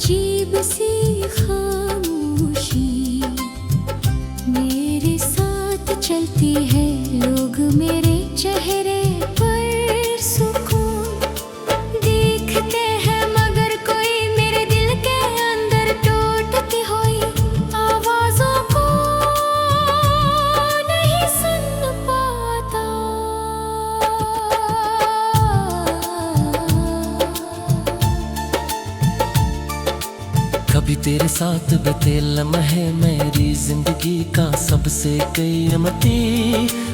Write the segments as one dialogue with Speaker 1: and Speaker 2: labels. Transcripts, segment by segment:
Speaker 1: अजीब सी खामोशी मेरे साथ चलती है। लोग मेरे चेहरे पर सुकून देखते हैं, मगर कोई मेरे दिल के अंदर टूटती हुई आवाज़ों को नहीं सुन पाता।
Speaker 2: कभी तेरे साथ बीते लम्हे मेरी जिंदगी का सबसे कीमती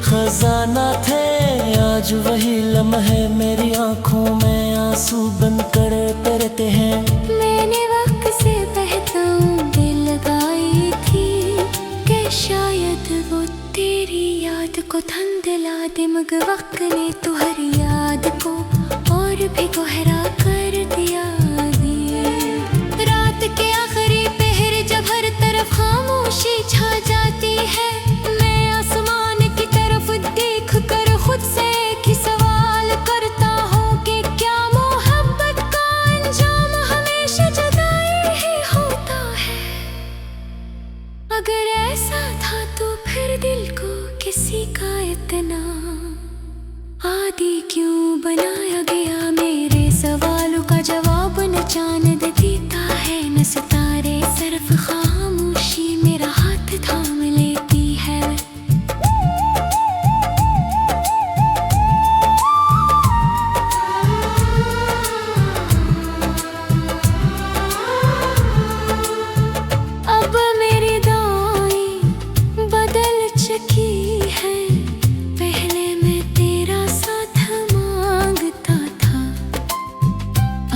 Speaker 2: खजाना थे। आज वही लम्हे मेरी आंखों में आंसू बनकर तरते हैं।
Speaker 1: मैंने वक्त से बहता दिल लगाई थी कि शायद वो तेरी याद को धुंधला दे, मगर वक्त ने तो हर याद को और भी गहरा कर दिया। रात के आखिरी पहर जब हर तरफ खामोशी छा जाती है, मैं आसमान की तरफ देख कर खुद से एक ही सवाल करता हूँ कि क्या मोहब्बत का अंजाम हमेशा जुदाई ही होता है। अगर ऐसा था तो फिर दिल को किसी का इतना आदि क्यों बनाया गया। मेरे सवालों का जवाब न चांद देता है न सितारे, सिर्फ खामोशी मेरा हाथ थाम लेती है। अब मेरी दाएं बदल चुकी है, पहले मैं तेरा साथ मांगता था,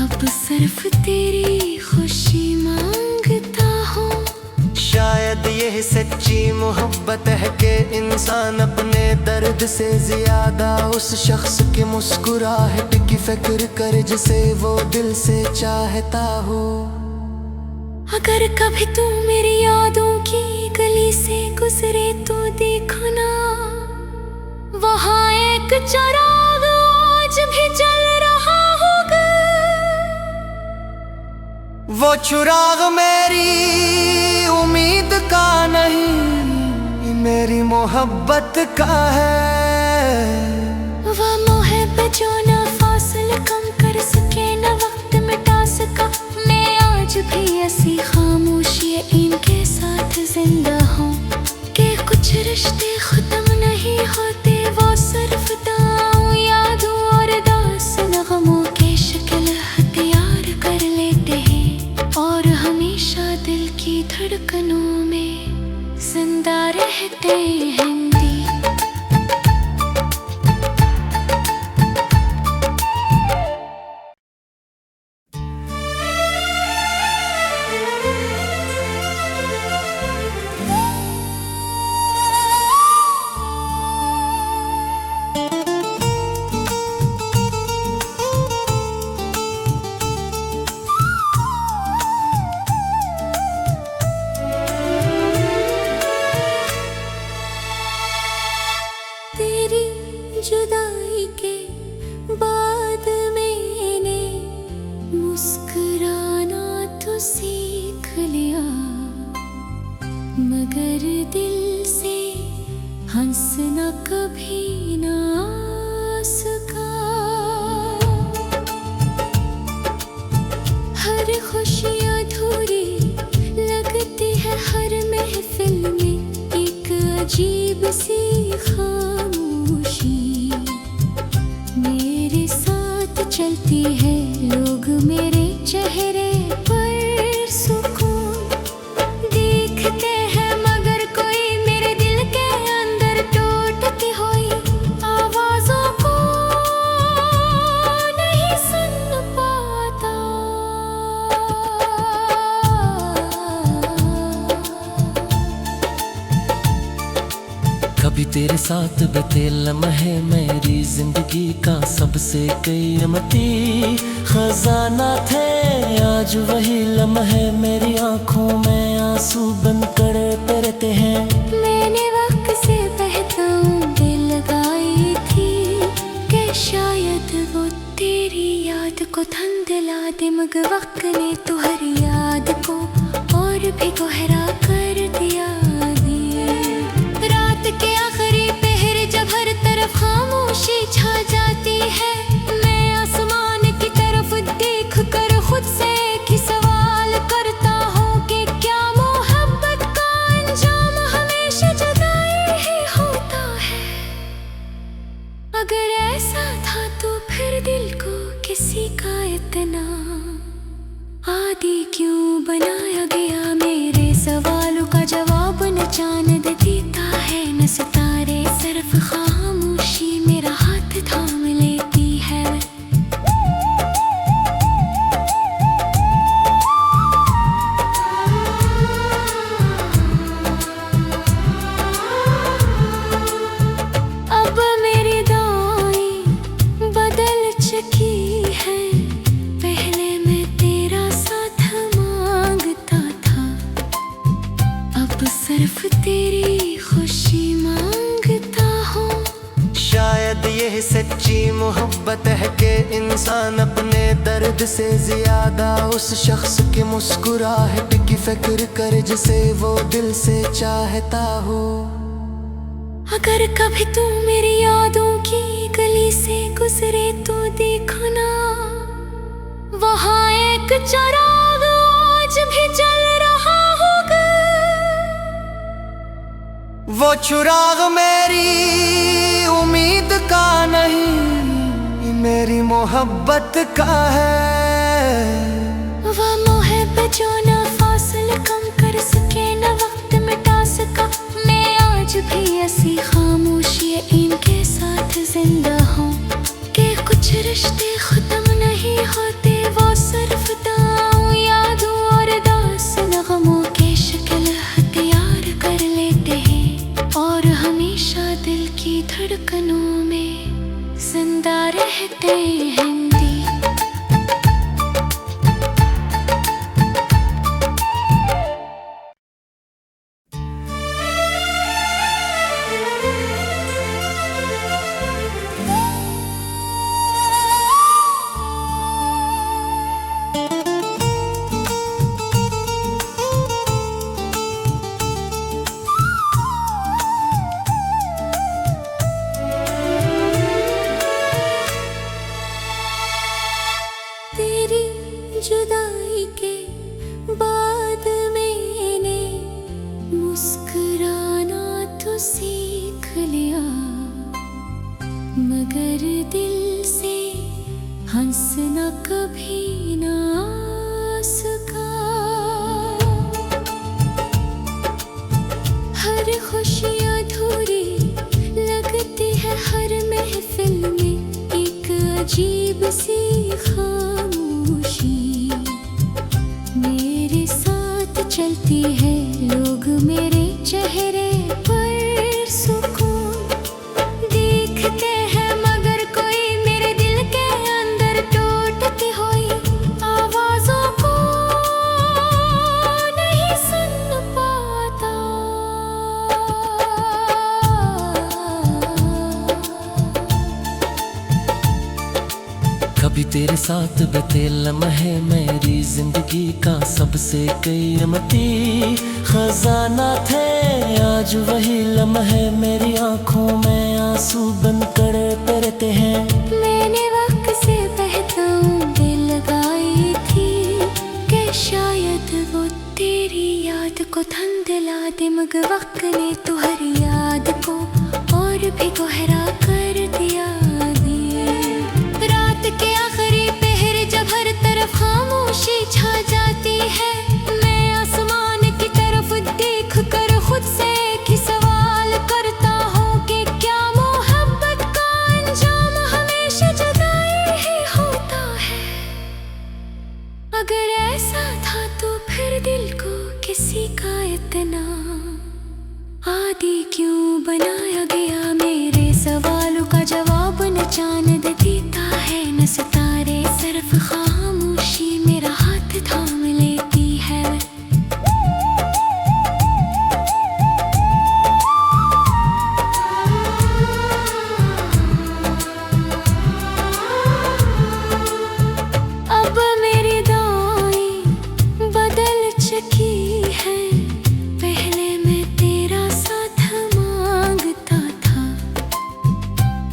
Speaker 1: अब सिर्फ तेरी खुशी मांगता हूँ।
Speaker 3: शायद यही सच्ची मोहब्बत है कि इंसान अपने दर्द से ज्यादा उस शख्स की मुस्कुराहट की फिक्र करे जिसे वो दिल से चाहता हो।
Speaker 1: अगर कभी तू मेरी यादों की गली से गुजरे तो देखना, वहाँ एक चिराग आज भी जल रहा होगा।
Speaker 3: वो चिराग मेरी उम्मीद का नहीं, मेरी मोहब्बत का है।
Speaker 1: वो मोहब्बत जो न फासले कम कर सके न वक्त मिटा सका। मैं आज भी ऐसी खामोशी इनके साथ जिंदा हूँ कि कुछ रिश्ते खत्म नहीं होते, वो सिर्फ दाऊं यादों और दास नगमों के शक्ल हथियार कर लेते हैं और हमेशा दिल की धड़कनों में जिंदा रहते हैं। जुदाई के बाद मैंने मुस्कुराना तो सीख लिया, मगर दिल से हंसना कभी ना सका। हर खुशी अधूरी लगती है, हर महफिल में एक अजीब सी खामोशी मेरे साथ चलती है। लोग मेरे चेहरे पर सुकून देखते हैं, मगर कोई मेरे दिल के अंदर टूटती हुई आवाज़ों को नहीं सुन पाता।
Speaker 2: कभी तेरे साथ बीते लम्हे मेरी जिंदगी का सबसे कीमती खजाना थे। आज वही लम्हे मेरी आंखों में आंसू बनकर तरते हैं।
Speaker 1: मैंने वक्त से बहता दिल लगाई थी कि शायद वो तेरी याद को धुंधला दे, मगर वक्त ने तो हर याद सिर्फ खामोशी मेरा हाथ थाम लेती है। अब मेरी दाएं बदल चुकी है, पहले मैं तेरा साथ मांगता था, अब सिर्फ तेरी खुशी मांगता हूँ।
Speaker 3: शायद यही सच्ची मोहब्बत है कि इंसान अपने दर्द से ज्यादा उस शख्स की मुस्कुराहट की फिक्र करे जिसे वो दिल से चाहता हो।
Speaker 1: अगर कभी तू मेरी यादों की गली से गुजरे तो देखना, वहाँ एक चिराग आज भी जल रहा होगा।
Speaker 3: वो चिराग मेरी उम्मीद का नहीं, मेरी मोहब्बत का है।
Speaker 1: वो मोहब्बत जो न फासले कम कर सके न वक्त मिटा सका, मैं आज भी ऐसी खामोशी इनके साथ जिंदा हूँ कि कुछ रिश्ते खत्म नहीं होते, वो सिर्फ दाऊं यादों और दास नगमों के शक्ल हथियार कर लेते हैं और हमेशा दिल की धड़कनों में जिंदा रहते हैं। जुदाई के बाद मैंने मुस्कुराना तो सीख लिया, मगर दिल से हंसना कभी ना सका। हर खुशी अधूरी लगती है, हर महफिल में एक अजीब सी खामोशी मेरे साथ चलती है। लोग मेरे चेहरे पर सुकून देखते हैं, मगर कोई मेरे दिल के अंदर टूटती हुई आवाजों को नहीं सुन पाता।
Speaker 2: कभी तेरे साथ बीते लम्हे मेरी जिंदगी का सबसे कीमती खजाना थे, आज वही लम्हे मेरी आंखों में आंसू बनकर तैरते हैं।
Speaker 1: मैंने वक्त से बहता दिल लगाई थी कि शायद वो तेरी याद को धुंधला दे, मगर वक्त ने तो हर याद को और भी गहरा कर दिया। रात के आखिरी पहर जब हर तरफ खामोशी छा जाती है, मैं आसमान की तरफ देख कर खुद से एक ही सवाल करता हूँ कि क्या मोहब्बत का अंजाम हमेशा जुदाई ही होता है। अगर ऐसा था तो फिर दिल को किसी का इतना आदि क्यों बनाया गया। मेरे सवालों का जवाब न चांद देता है न सितारे, सिर्फ खामोशी मेरा हाथ थाम लेती है। अब मेरी दाएं बदल चुकी है, पहले मैं तेरा साथ मांगता था,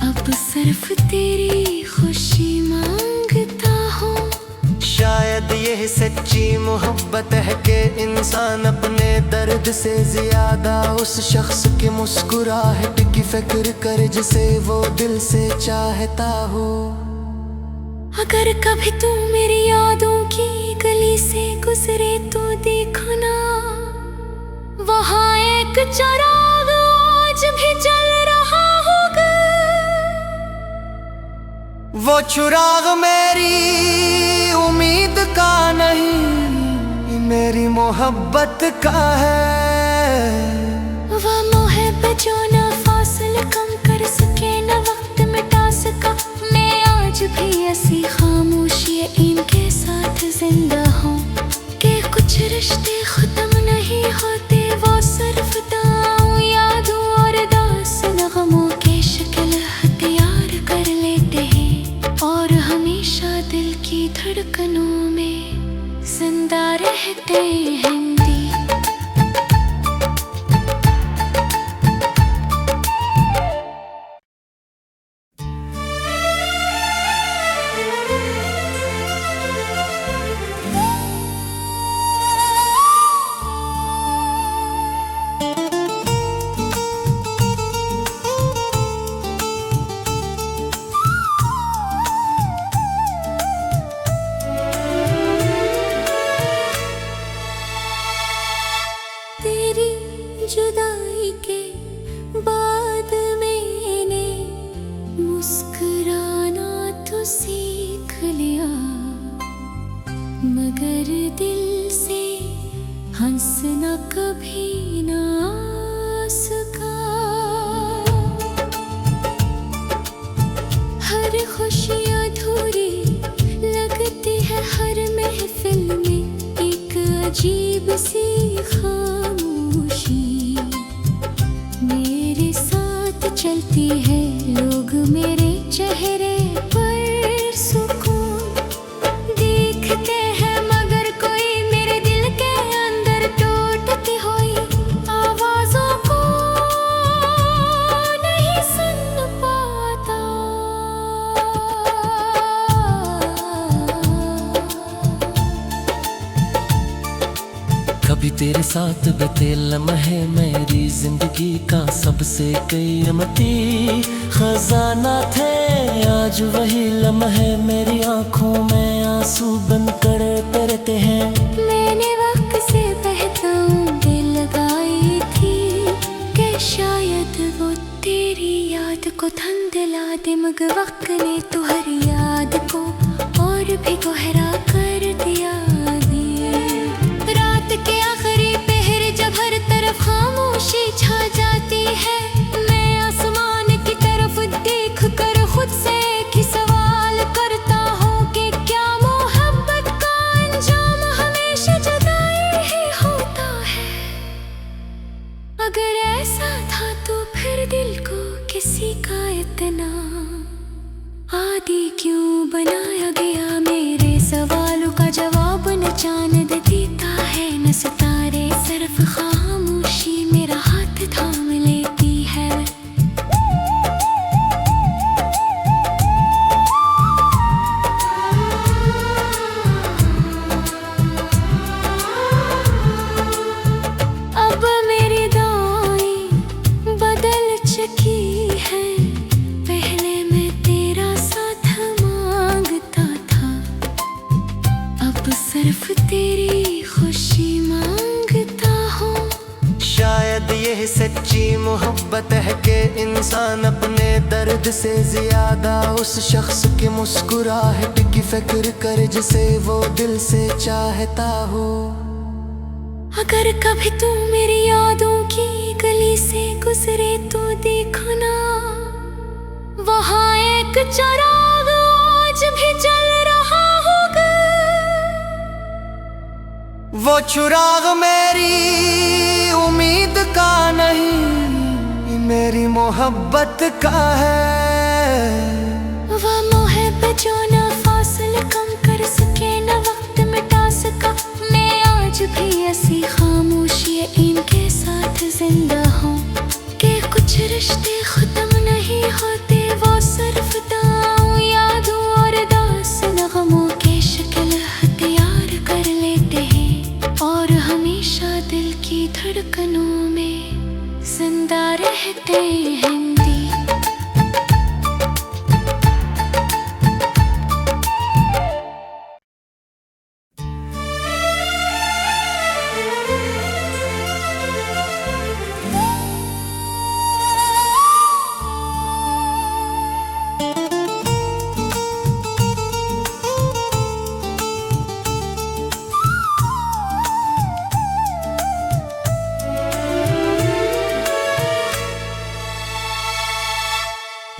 Speaker 1: अब सिर्फ तेरी खुशी मांगता हूँ।
Speaker 3: शायद यही सच्ची मोहब्बत है कि इंसान अपने दर्द से ज्यादा उस शख्स की मुस्कुराहट की फिक्र करे जिसे वो दिल से चाहता हो।
Speaker 1: अगर कभी तू मेरी यादों की गली से गुजरे तो देखना, वहाँ एक चिराग आज भी जल रहा
Speaker 3: वो चुराग मेरी उम्मीद का नहीं, मेरी मोहब्बत का है।
Speaker 1: वो मोहब्बत जो न फासले कम कर सके न वक्त मिटा सका। मैं आज भी ऐसी खामोशी इनके साथ जिंदा हूँ कि कुछ रिश्ते खत्म नहीं होते। वो सिर्फ दाऊं यादों और दास नगमों के शक्ल हथियार कर लेते हैं और हमेशा दिल की धड़कनों में जिंदा रहते हैं। जुदाई के बाद मैंने मुस्कुराना तो सीख लिया, मगर दिल से हंसना कभी ना सका। हर खुशी अधूरी लगती है, हर महफिल में एक अजीब सी खामोशी मेरे साथ चलती है। लोग मेरे चेहरे पर सुकून देखते हैं, मगर कोई मेरे दिल के अंदर टूटती हुई आवाजों को नहीं सुन पाता।
Speaker 2: कभी तेरे साथ बीते लम्हे मेरी जिंदगी का सबसे कीमती खजाना थे। आज वही लम्हे मेरी आंखों में आंसू बन कर तरते हैं।
Speaker 1: मैंने वक्त से बहता दिल लगाई थी कि शायद वो तेरी याद को धुंधला दे, मगर वक्त ने तो हर याद को और भी गहरा कर दिया। रात के आखिरी पहर जब हर तरफ खामोशी छा जाती है, मैं आसमान की तरफ देख कर खुद से एक ही सवाल करता हूँ कि क्या मोहब्बत का अंजाम हमेशा जुदाई ही होता है। अगर ऐसा था तो फिर दिल को किसी का इतना आदी क्यों बनाया गया। मेरे सवालों का जवाब न चांद देता है न सितारे, सिर्फ खामोशी मेरा हाथ थाम लेती है। अब मेरी दाएं बदल चुकी है, पहले मैं तेरा साथ मांगता था, अब सिर्फ तेरी खुशी मांगता हूँ।
Speaker 3: शायद यह सच्ची मोहब्बत है कि इंसान अपने दर्द से ज्यादा उस शख्स की मुस्कुराहट की फिक्र करे जिसे वो दिल से चाहता हो।
Speaker 1: अगर कभी तू मेरी यादों की गली से गुजरे तो देखना, वहाँ एक चिराग आज भी जल रहा होगा।
Speaker 3: वो चुराग मेरी उम्मीद का नहीं, मेरी मोहब्बत का है।
Speaker 1: वो मोहब्बत जो न फासले कम कर सके न वक्त मिटा सका। मैं आज भी ऐसी खामोशी इनके साथ जिंदा हूँ कि कुछ रिश्ते खत्म नहीं होते। वो सिर्फ दाऊं यादों और दास नगमों के शक्ल हथियार कर लेते हैं और हमेशा दिल की धड़कनों में जिंदा रहते हैं।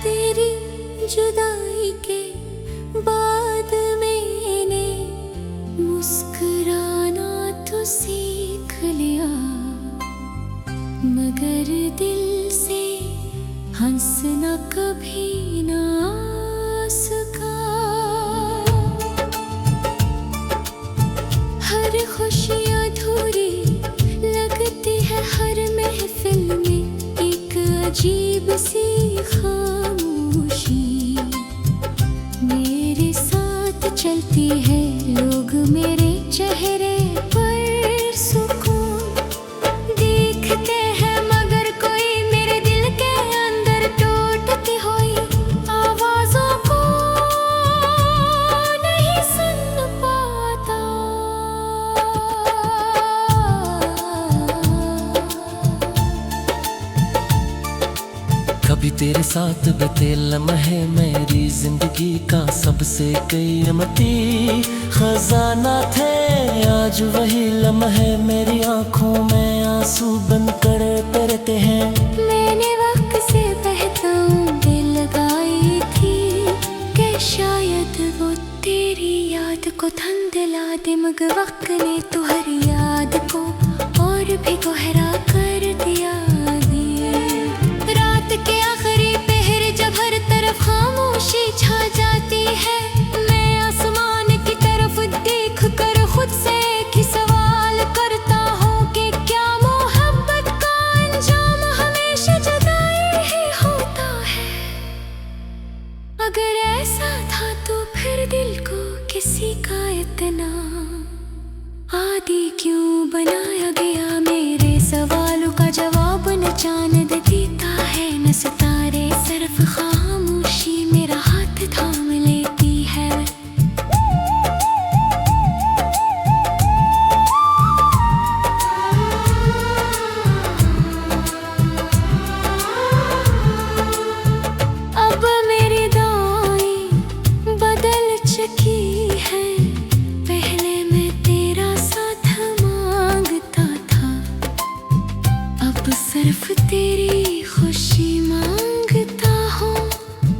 Speaker 1: तेरी जुदाई के बाद मैंने मुस्कुराना तो सीख लिया, मगर दिल से हंसना कभी ना सका। हर खुशी अधूरी लगती है, हर महफिल में एक अजीब सी खामोशी मेरे साथ चलती है। लोग मेरे चेहरे पर सुकून देखते हैं, मगर कोई मेरे दिल के अंदर टूटती हुई आवाज़ों को नहीं सुन पाता।
Speaker 2: कभी तेरे साथ बीते लम्हे मेरी जिंदगी का सबसे कीमती खजाना थे। आज वही लम्हे मेरी आंखों में आंसू बनकर तैरते हैं।
Speaker 1: मैंने वक्त से बहता दिल लगाई थी कि शायद वो तेरी याद को धन दिला दे, मगर वक्त ने तो हर याद को और भी गहरा कर दिया। रात के आखिरी पहर जब हर तरफ खामोशी छा जाती है, मैं आसमान की तरफ देख कर खुद से एक ही सवाल करता हूँ कि क्या मोहब्बत का अंजाम हमेशा जुदाई ही होता है। अगर ऐसा था तो फिर दिल को किसी का इतना आदी क्यों बनाया गया। मेरे सवालों का जवाब न चांद देता है, न सितारे, सिर्फ खामोशी मेरा हाथ थाम लेती है। अब मेरी दाएं बदल चुकी है, पहले मैं तेरा साथ मांगता था, अब सिर्फ तेरी खुशी मांगता हूँ।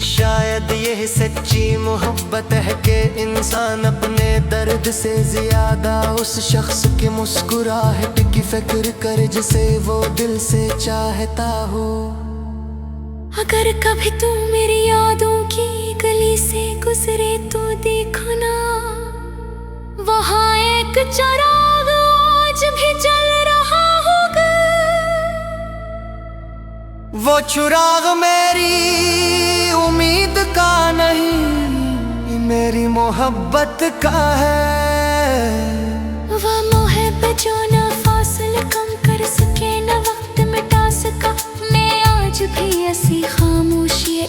Speaker 3: शायद यह सच्ची मोहब्बत है कि इंसान अपने दर्द से ज्यादा उस शख्स की मुस्कुराहट की फिक्र करे जिसे वो दिल से चाहता हो।
Speaker 1: अगर कभी तू मेरी यादों की गली से गुजरे तो देखना, वहाँ एक चिराग आज भी जल रहा होगा।
Speaker 3: वो चिराग मेरी उम्मीद का नहीं, मेरी मोहब्बत का है।
Speaker 1: वो मोहब्बत जो न फासले कम कर सके, न वक्त मिटा सका। मैं आज भी ऐसी खामोशी